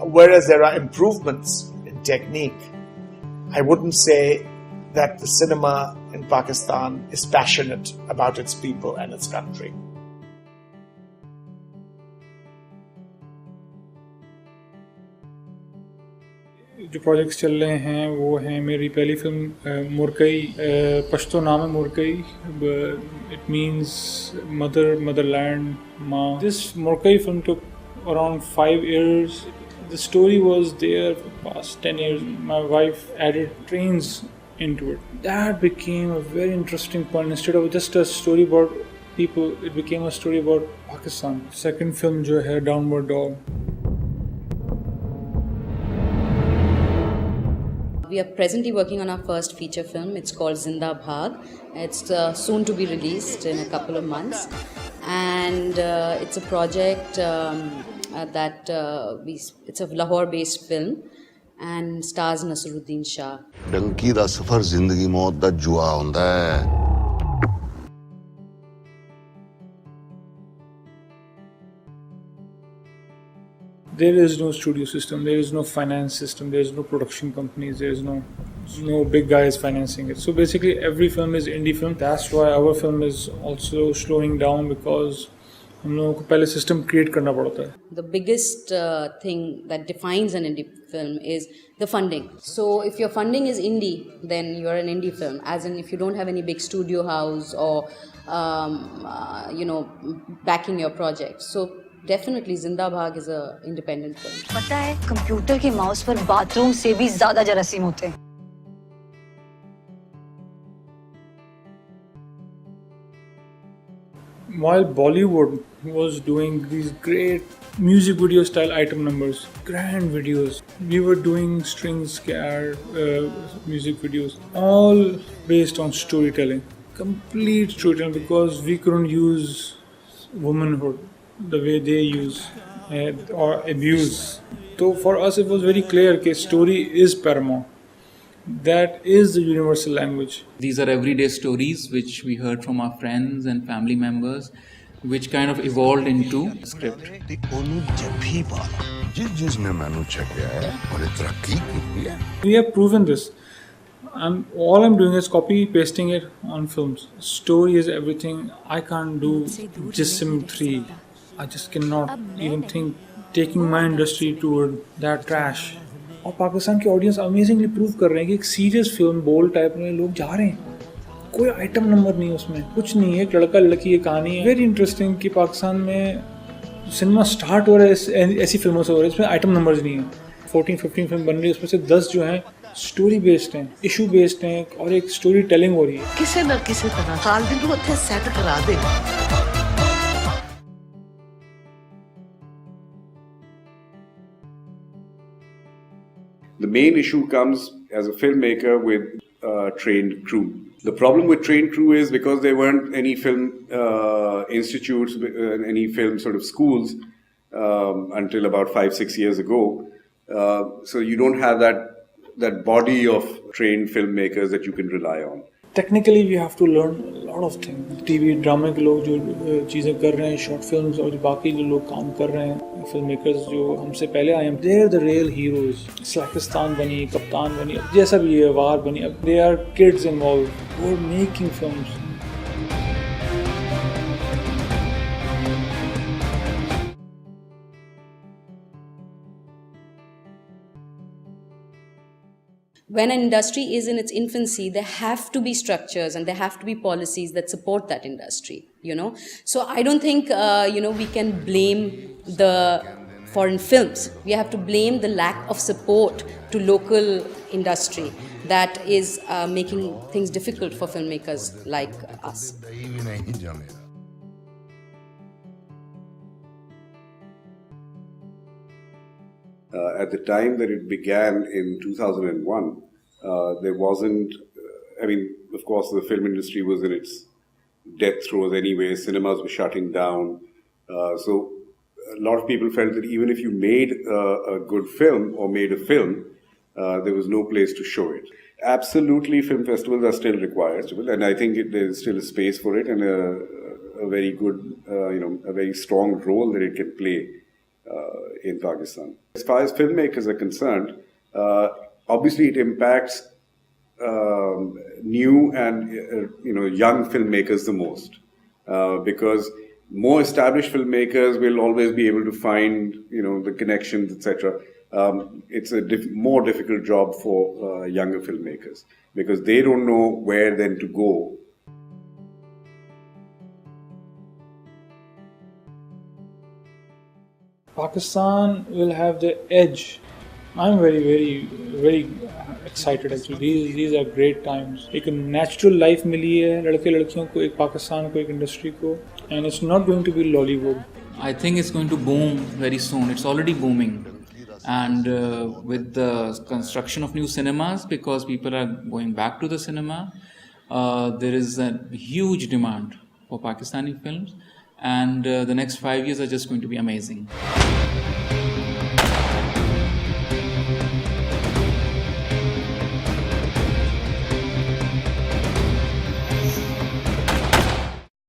Whereas there are improvements in technique, I wouldn't say that the cinema in Pakistan is passionate about its people and its country. जो projects चल रहे हैं वो हैं मेरी पहली फिल्म मुरकई पश्तो नाम है मुरकई इट मींस मदरलैंड माँ this मुरकई film took around 5 years. The story was there for the past 10 years. My wife added trains into it. That became a very interesting point. Instead of just a story about people, it became a story about Pakistan. Second film जो है Downward Dog. We are presently working on our first feature film. It's called Zinda Bhag. It's soon to be released in a couple of months. And it's a project it's a Lahore-based film and stars Nasruddin Shah. Dunki दा सफर जिंदगी मौत दा जुआ हुंदा है. There is no studio system, there is no finance system, there is no production companies, there is no big guys financing it. So basically every film is indie film. That's why our film is also slowing down because हम लोगों को पहले system create करना पड़ता है. The biggest thing that defines an indie film is the funding. So if your funding is indie, then you are an indie film. As in if you don't have any big studio house or backing your project. So definitely Zinda Bhag is a independent film. पता है computer के mouse पर bathroom से भी ज्यादा जरासीम होते हैं. While Bollywood was doing these great music video style item numbers, grand videos, we were doing string scare music videos, all based on storytelling, complete storytelling, because we couldn't use womanhood the way they use or abuse. So for us it was very clear that story is paramount. That is the universal language. These are everyday stories which we heard from our friends and family members, which kind of evolved into script. We have proven this. All I'm doing is copy pasting it on films. Story is everything. I can't do Jism 3. I just cannot even think taking my industry toward that trash. और पाकिस्तान की audience amazingly prove कर रहे हैं कि एक serious film bold type में लोग जा रहे हैं. कोई आइटम नंबर नहीं है उसमें, कुछ नहीं है, एक लड़का लड़की की कहानी है. वेरी इंटरेस्टिंग कि पाकिस्तान में सिनेमा स्टार्ट हो रहा है ऐसी फिल्मों से हो रहा है इसमें आइटम नंबर्स नहीं है. 14-15 फिल्म बन रही है, उसमें से 10 जो हैं स्टोरी बेस्ड हैं, इशू बेस्ड हैं और एक स्टोरी टेलिंग हो रही है. किसी न किसी तरह साल दिन को अच्छे सेट करा दे. The main issue comes as a filmmaker with a trained crew. The problem with trained crew is because there weren't any film institutes, any film sort of schools until about 5-6 years ago. So you don't have that body of trained filmmakers that you can rely on. Technically we have to learn lot of thing. TV ड्रामे के लोग जो चीज़ें कर रहे हैं, short films और बाकी जो लोग काम कर रहे हैं, फिल्म मेकर्स जो हमसे पहले आए हैं, they are the real heroes. Pakistan बनी, कप्तान बनी, जैसा भी है, वार बनी, अब they are kids involved for making films. When an industry is in its infancy, there have to be structures and there have to be policies that support that industry, So I don't think, we can blame the foreign films. We have to blame the lack of support to local industry that is making things difficult for filmmakers like us. At the time that it began in 2001, there wasn't, of course the film industry was in its death throes anyway, cinemas were shutting down, so a lot of people felt that even if you made a good film or made a film, there was no place to show it. Absolutely, film festivals are still required, and I think there's still a space for it and a a very good, a very strong role that it can play in Pakistan. As far as filmmakers are concerned, obviously it impacts new and young filmmakers the most, because more established filmmakers will always be able to find the connections, etc. It's a more difficult job for younger filmmakers because they don't know where then to go. Pakistan will have the edge. I'm very, very, very excited actually. These are great times. एक natural life मिली है लड़के लड़कियों को, एक पाकिस्तान को, एक industry को, and it's not going to be Lollywood. I think it's going to boom very soon. It's already booming. And with the construction of new cinemas, because people are going back to the cinema, there is a huge demand for Pakistani films. And the next 5 years are just going to be amazing.